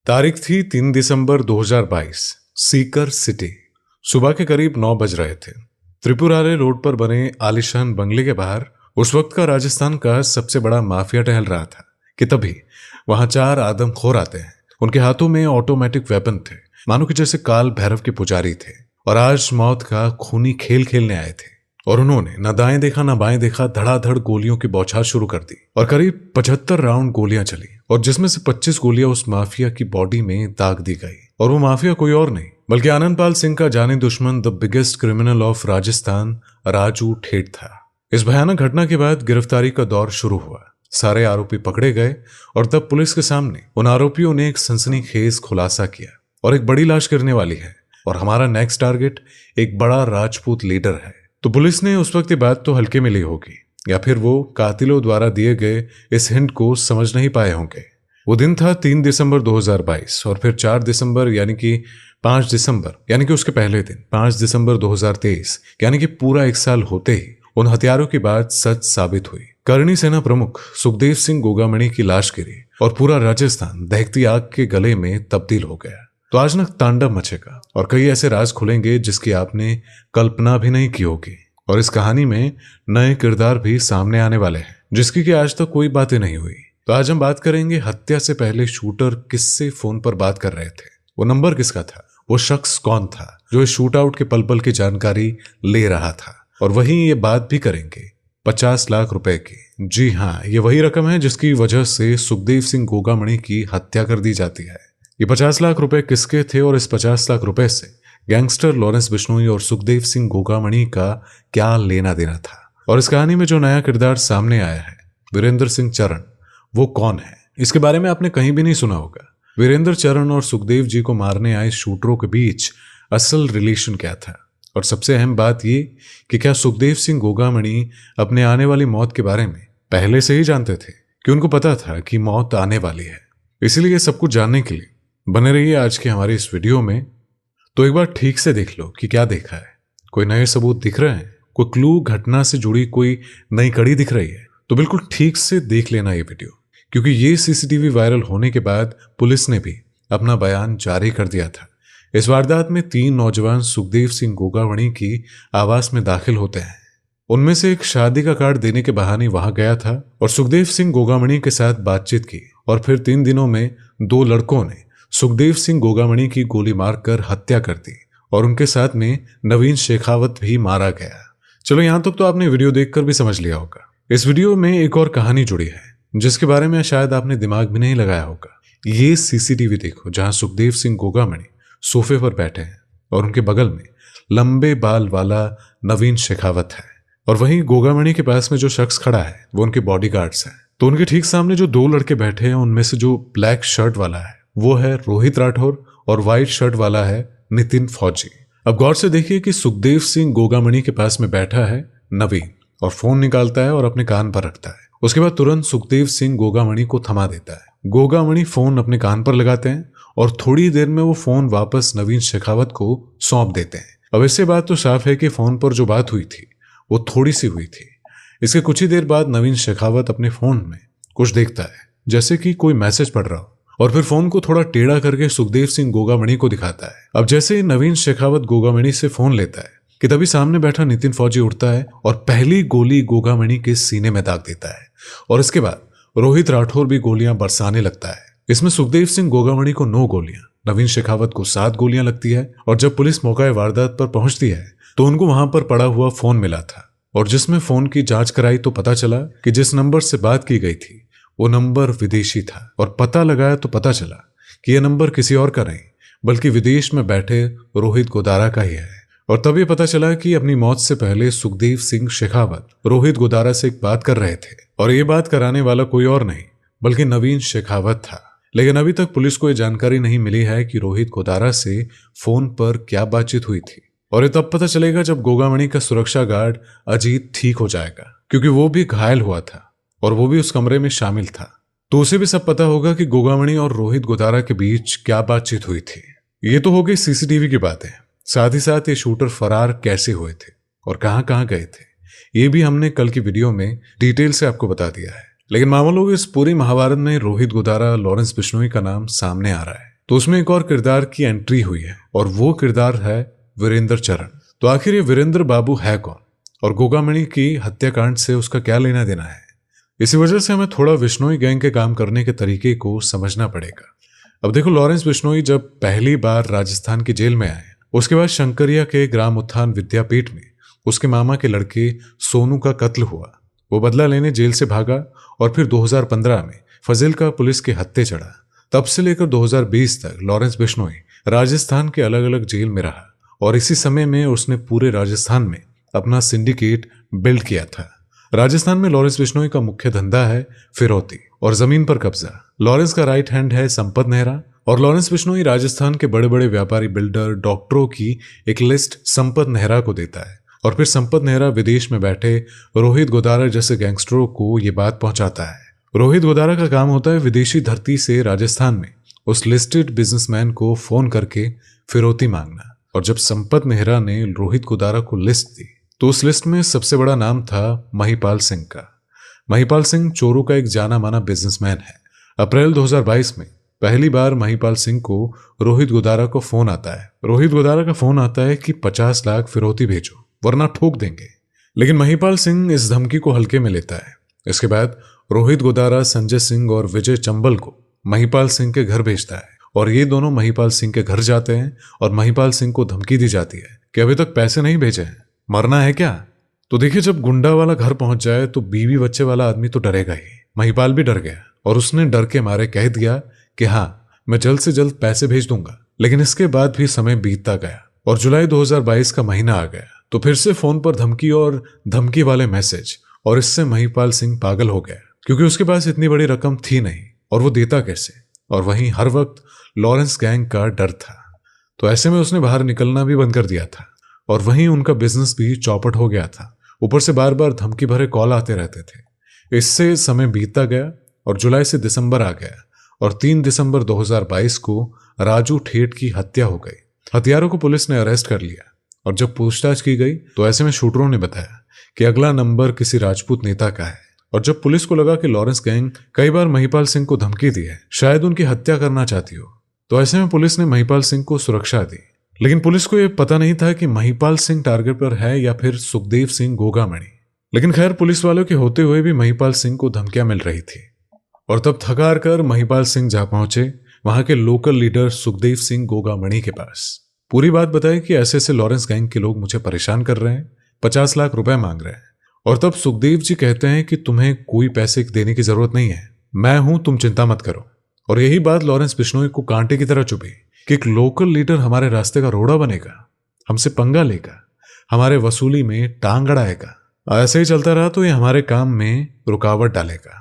तारीख थी 3 दिसंबर 2022। सीकर सिटी। सुबह के करीब 9 बज रहे थे। त्रिपुरारे रोड पर बने आलिशान बंगले के बाहर उस वक्त का राजस्थान का सबसे बड़ा माफिया टहल रहा था कि तभी वहां 4 आदमखोर आते हैं। उनके हाथों में ऑटोमेटिक वेपन थे, मानो कि जैसे काल भैरव के पुजारी थे और आज मौत का खूनी खेल खेलने आए थे। और उन्होंने न दाएं देखा न बाएं देखा, धड़ाधड़ गोलियों की बौछार शुरू कर दी और करीब 75 राउंड गोलियां चली और जिसमें से 25 गोलियां उस माफिया की बॉडी में दाग दी गई। और वो माफिया कोई और नहीं बल्कि आनंदपाल सिंह का जानी दुश्मन, the biggest criminal of Rajasthan, Raju ठेठ था। इस भयानक घटना के बाद गिरफ्तारी का दौर शुरू हुआ। सारे आरोपी पकड़े गए और तब पुलिस के सामने उन आरोपियों ने एक सनसनीखेज खुलासा किया और एक बड़ी लाश गिरने वाली है और हमारा नेक्स्ट टारगेट एक बड़ा राजपूत लीडर है। तो पुलिस ने उस वक्त ये बात तो हल्के में ली होगी या फिर वो कातिलों द्वारा दिए गए इस हिंट को समझ नहीं पाए होंगे। वो दिन था 3 दिसंबर 2022 और फिर 4 दिसंबर यानी कि 5 दिसंबर यानी कि उसके पहले दिन 5 दिसंबर 2023 यानी कि पूरा 1 साल होते ही उन हथियारों की बात सच साबित हुई। करणी सेना प्रमुख सुखदेव सिंह गोगामणि की लाश गिरी और पूरा राजस्थान दहकती आग के गले में तब्दील हो गया। तो आज न तांडव मचेगा और कई ऐसे राज खुलेंगे जिसकी आपने कल्पना भी नहीं की होगी। और इस कहानी में नए किरदार भी सामने आने वाले हैं जिसकी कि आज तक कोई बातें नहीं हुई। तो आज हम बात करेंगे हत्या से पहले शूटर किससे फोन पर बात कर रहे थे, वो नंबर किसका था, वो शख्स कौन था जो इस शूट आउट के पल पल की जानकारी ले रहा था। और वहीं ये बात भी करेंगे 50 लाख रुपए की। जी हाँ, ये वही रकम है जिसकी वजह से सुखदेव सिंह गोगामणि की हत्या कर दी जाती है। ये 50 लाख रुपए किसके थे और इस 50 लाख रुपए से गैंगस्टर लॉरेंस बिश्नोई और सुखदेव सिंह गोगामणि का क्या लेना देना था। और इस कहानी में जो नया किरदार सामने आया है वीरेंद्र सिंह चरण, वो कौन है, इसके बारे में आपने कहीं भी नहीं सुना होगा। वीरेंद्र चरण और सुखदेव जी को मारने आए शूटरों के बीच असल रिलेशन क्या था और सबसे अहम बात ये कि क्या सुखदेव सिंह गोगामणि अपने आने वाली मौत के बारे में पहले से ही जानते थे कि उनको पता था कि मौत आने वाली है। इसीलिए सब कुछ जानने के लिए बने रहिए आज की हमारी इस वीडियो में। तो एक बार ठीक से देख लो कि क्या देखा है। कोई नए सबूत दिख रहे हैं, कोई क्लू, घटना से जुड़ी कोई नई कड़ी दिख रही है तो बिल्कुल ठीक से देख लेना ये वीडियो, क्योंकि ये सीसीटीवी वायरल होने के बाद पुलिस ने भी अपना बयान जारी कर दिया था। इस वारदात में 3 नौजवान सुखदेव सिंह गोगामणि की आवास में दाखिल होते हैं। उनमें से एक शादी का कार्ड देने के बहाने वहां गया था और सुखदेव सिंह गोगामणि के साथ बातचीत की और फिर 3 दिनों में 2 लड़कों ने सुखदेव सिंह गोगामणि की गोली मारकर हत्या कर दी और उनके साथ में नवीन शेखावत भी मारा गया। चलो यहां तक तो आपने वीडियो देखकर भी समझ लिया होगा। इस वीडियो में एक और कहानी जुड़ी है जिसके बारे में शायद आपने दिमाग भी नहीं लगाया होगा। ये सीसीटीवी देखो जहां सुखदेव सिंह गोगामणि सोफे पर बैठे हैं और उनके बगल में लंबे बाल वाला नवीन शेखावत है और वहीं गोगामणि के पास में जो शख्स खड़ा है वो उनके बॉडीगार्ड्स हैं। तो उनके ठीक सामने जो 2 लड़के बैठे हैं उनमें से जो ब्लैक शर्ट वाला है वो है रोहित राठौर और व्हाइट शर्ट वाला है नितिन फौजी। अब गौर से देखिए कि सुखदेव सिंह गोगामणि के पास में बैठा है नवीन और फोन निकालता है और अपने कान पर रखता है। उसके बाद तुरंत सुखदेव सिंह गोगामणि को थमा देता है। गोगामणि फोन अपने कान पर लगाते हैं और थोड़ी देर में वो फोन वापस नवीन शेखावत को सौंप देते हैं। अब इससे बात तो साफ है कि फोन पर जो बात हुई थी वो थोड़ी सी हुई थी। इसके कुछ ही देर बाद नवीन शेखावत अपने फोन में कुछ देखता है जैसे कि कोई मैसेज पढ़ रहा हो और फिर फोन को थोड़ा टेढ़ा करके सुखदेव सिंह गोगामणि को दिखाता है। अब जैसे ही नवीन शेखावत गोगामणि से फोन लेता है कि तभी सामने बैठा नितिन फौजी उठता है और पहली गोली गोगामणि के सीने में दाग देता है और इसके बाद रोहित राठौर भी गोलियां बरसाने लगता है। इसमें सुखदेव सिंह गोगामणि को 9 गोलियां, नवीन शेखावत को 7 गोलियां लगती है और जब पुलिस मौका वारदात पर पहुंचती है तो उनको वहां पर पड़ा हुआ फोन मिला था और जिसमें फोन की जांच कराई तो पता चला कि जिस नंबर से बात की गई थी वो नंबर विदेशी था और पता लगाया तो पता चला कि यह नंबर किसी और का नहीं बल्कि विदेश में बैठे रोहित गोदारा का ही है। और तब ये पता चला कि अपनी मौत से पहले सुखदेव सिंह शेखावत रोहित गोदारा से एक बात कर रहे थे और ये बात कराने वाला कोई और नहीं बल्कि नवीन शेखावत था। लेकिन अभी तक पुलिस को यह जानकारी नहीं मिली है कि रोहित गोदारा से फोन पर क्या बातचीत हुई थी और ये तब पता चलेगा जब गोगामणि का सुरक्षा गार्ड अजीत ठीक हो जाएगा, क्योंकि वो भी घायल हुआ था और वो भी उस कमरे में शामिल था। तो उसे भी सब पता होगा कि गोगामणि और रोहित गोदारा के बीच क्या बातचीत हुई थी। ये तो हो गई सीसीटीवी की बातें, साथ ही साथ ये शूटर फरार कैसे हुए थे और कहां कहां गए थे ये भी हमने कल की वीडियो में डिटेल से आपको बता दिया है। लेकिन मामलों इस पूरी महाभारत में रोहित गोदारा, लॉरेंस बिश्नोई का नाम सामने आ रहा है तो उसमें एक और किरदार की एंट्री हुई है और वो किरदार है वीरेंद्र चरण। तो आखिर ये वीरेंद्र बाबू है कौन और गोगामणि की हत्याकांड से उसका क्या लेना देना है? इसी वजह से हमें थोड़ा बिश्नोई गैंग के काम करने के तरीके को समझना पड़ेगा। अब देखो, लॉरेंस बिश्नोई जब पहली बार राजस्थान की जेल में आए, उसके बाद शंकरिया के ग्राम उत्थान विद्यापीठ में उसके मामा के लड़के सोनू का कत्ल हुआ। वो बदला लेने जेल से भागा और फिर 2015 में फजिल्का पुलिस के हत्थे चढ़ा। तब से लेकर 2020 तक लॉरेंस बिश्नोई राजस्थान के अलग अलग जेल में रहा और इसी समय में उसने पूरे राजस्थान में अपना सिंडिकेट बिल्ड किया था। राजस्थान में लॉरेंस बिश्नोई का मुख्य धंधा है फिरौती और जमीन पर कब्जा। लॉरेंस का राइट हैंड है संपत नेहरा और लॉरेंस बिश्नोई राजस्थान के बड़े बड़े व्यापारी, बिल्डर, डॉक्टरों की एक लिस्ट संपत नेहरा को देता है और फिर संपत नेहरा विदेश में बैठे रोहित गोदारा जैसे गैंगस्टरों को ये बात पहुंचाता है। रोहित गोदारा का काम होता है विदेशी धरती से राजस्थान में उस लिस्टेड बिजनेसमैन को फोन करके फिरौती मांगना। और जब संपत नेहरा ने रोहित गोदारा को लिस्ट दी तो उस लिस्ट में सबसे बड़ा नाम था महिपाल सिंह का। महिपाल सिंह चोरू का एक जाना माना बिजनेसमैन है। अप्रैल 2022 में पहली बार महिपाल सिंह को रोहित गोदारा को फोन आता है। रोहित गोदारा का फोन आता है कि 50 लाख फिरौती भेजो वरना ठोक देंगे। लेकिन महिपाल सिंह इस धमकी को हल्के में लेता है। इसके बाद रोहित गोदारा संजय सिंह और विजय चंबल को महिपाल सिंह के घर भेजता है और ये दोनों महिपाल सिंह के घर जाते हैं और महिपाल सिंह को धमकी दी जाती है कि अभी तक पैसे नहीं भेजे हैं, मरना है क्या? तो देखिए, जब गुंडा वाला घर पहुंच जाए तो बीवी बच्चे वाला आदमी तो डरेगा ही। महिपाल भी डर गया और उसने डर के मारे कह दिया कि हाँ, मैं जल्द से जल्द पैसे भेज दूंगा। लेकिन इसके बाद भी समय बीतता गया और जुलाई 2022 का महीना आ गया तो फिर से फोन पर धमकी और धमकी वाले मैसेज, और इससे महिपाल सिंह पागल हो गया क्योंकि उसके पास इतनी बड़ी रकम थी नहीं और वो देता कैसे। और वहीं हर वक्त लॉरेंस गैंग का डर था, तो ऐसे में उसने बाहर निकलना भी बंद कर दिया था और वहीं उनका बिजनेस भी चौपट हो गया था। ऊपर से बार बार धमकी भरे कॉल आते रहते थे। इससे समय बीतता गया और जुलाई से दिसंबर आ गया और 3 दिसंबर 2022 को राजू ठेठ की हत्या हो गई। हत्यारों को पुलिस ने अरेस्ट कर लिया और जब पूछताछ की गई तो ऐसे में शूटरों ने बताया कि अगला नंबर किसी राजपूत नेता का है। और जब पुलिस को लगा कि लॉरेंस गैंग कई बार महिपाल सिंह को धमकी दी है, शायद उनकी हत्या करना चाहती हो, तो ऐसे में पुलिस ने महिपाल सिंह को सुरक्षा दी। लेकिन पुलिस को यह पता नहीं था कि महिपाल सिंह टारगेट पर है या फिर सुखदेव सिंह गोगामणि। लेकिन खैर, पुलिस वालों के होते हुए भी महिपाल सिंह को धमकियां मिल रही थी और तब थक हार कर महिपाल सिंह जा पहुंचे वहां के लोकल लीडर सुखदेव सिंह गोगामणि के पास। पूरी बात बताई कि ऐसे ऐसे लॉरेंस गैंग के लोग मुझे परेशान कर रहे हैं, 50 लाख रुपए मांग रहे हैं। और तब सुखदेव जी कहते हैं कि तुम्हें कोई पैसे देने की जरूरत नहीं है, मैं हूं, तुम चिंता मत करो। और यही बात लॉरेंस बिश्नोई को कांटे की तरह चुभी कि एक लोकल लीडर हमारे रास्ते का रोड़ा बनेगा, हमसे पंगा लेगा, हमारे वसूली में टांग अड़ाएगा। ऐसे ही चलता रहा तो ये हमारे काम में रुकावट डालेगा।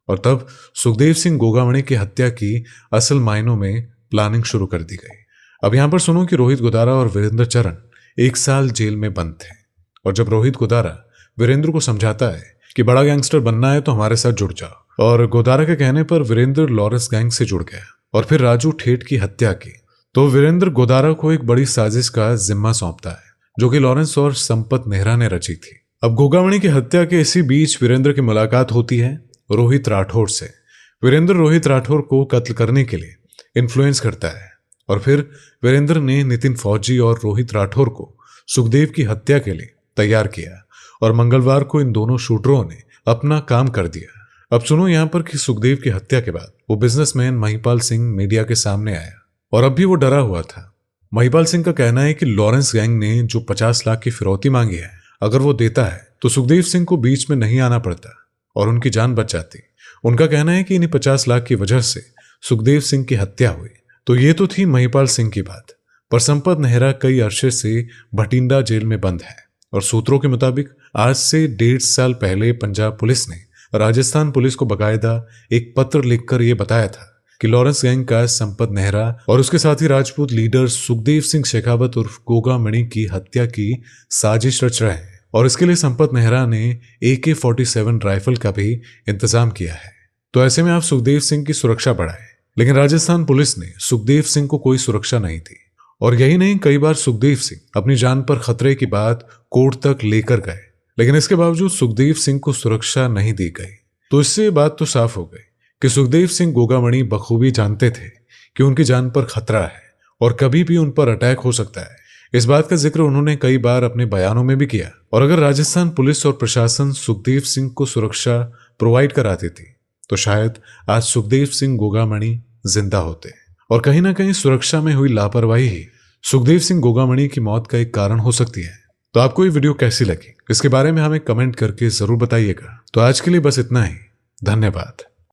और तब सुखदेव सिंह गोगामणि की हत्या की असल मायनों में प्लानिंग शुरू कर दी गई। अब यहां पर सुनो कि रोहित गोदारा और वीरेंद्र चरण 1 साल जेल में बंद थे और जब रोहित गोदारा वीरेंद्र को समझाता है कि बड़ा गैंगस्टर बनना है तो हमारे साथ जुड़ जाओ, और गोदारा के कहने पर वीरेंद्र लॉरेंस गैंग से जुड़ गया और फिर राजू ठेठ की हत्या की, तो वीरेंद्र गोदारा को एक बड़ी साजिश का जिम्मा सौंपता है जो कि लॉरेंस और संपत नेहरा ने रची थी। अब गोगामणि की हत्या के इसी बीच वीरेंद्र की मुलाकात होती है रोहित राठौर से। वीरेंद्र रोहित राठौर को कत्ल करने के लिए इन्फ्लुएंस करता है और फिर वीरेंद्र ने नितिन फौजी और रोहित राठौर को सुखदेव की हत्या के लिए तैयार किया और मंगलवार को इन दोनों शूटरों ने अपना काम कर दिया। अब सुनो यहां पर कि सुखदेव की हत्या के बाद वो बिजनेसमैन महिपाल सिंह मीडिया के सामने आया और अब भी वो डरा हुआ था। महिपाल सिंह का कहना है कि लॉरेंस गैंग ने जो 50 लाख की फिरौती मांगी है, अगर वो देता है तो सुखदेव सिंह को बीच में नहीं आना पड़ता और उनकी जान बच जाती। उनका कहना है कि इन्हीं 50 लाख की वजह से सुखदेव सिंह की हत्या हुई। तो ये तो थी महिपाल सिंह की बात, पर संपत नेहरा कई अरसे से भटिंडा जेल में बंद है और सूत्रों के मुताबिक आज से 1.5 साल पहले पंजाब पुलिस ने राजस्थान पुलिस को बकायदा एक पत्र लिखकर यह बताया था कि लॉरेंस गैंग का संपत नेहरा और उसके साथी राजपूत लीडर सुखदेव सिंह शेखावत उर्फ गोगामणि की हत्या की साजिश रच रहे हैं और इसके लिए संपत नेहरा ने AK-47 राइफल का भी इंतजाम किया है। तो ऐसे में आप सुखदेव सिंह की सुरक्षा बढ़ाए, लेकिन राजस्थान पुलिस ने सुखदेव सिंह को कोई सुरक्षा नहीं दी और यही नहीं, कई बार सुखदेव सिंह अपनी जान पर खतरे की बात कोर्ट तक लेकर गए, लेकिन इसके बावजूद सुखदेव सिंह को सुरक्षा नहीं दी गई। तो इससे बात तो साफ हो गई कि सुखदेव सिंह गोगामणि बखूबी जानते थे कि उनकी जान पर खतरा है और कभी भी उन पर अटैक हो सकता है। इस बात का जिक्र उन्होंने कई बार अपने बयानों में भी किया। और अगर राजस्थान पुलिस और प्रशासन सुखदेव सिंह को सुरक्षा प्रोवाइड कराती थी तो शायद आज सुखदेव सिंह गोगामणि जिंदा होते। और कहीं ना कहीं सुरक्षा में हुई लापरवाही ही सुखदेव सिंह गोगामणि की मौत का एक कारण हो सकती है। तो आपको ये वीडियो कैसी लगी इसके बारे में हमें कमेंट करके जरूर बताइएगा। तो आज के लिए बस इतना ही। धन्यवाद।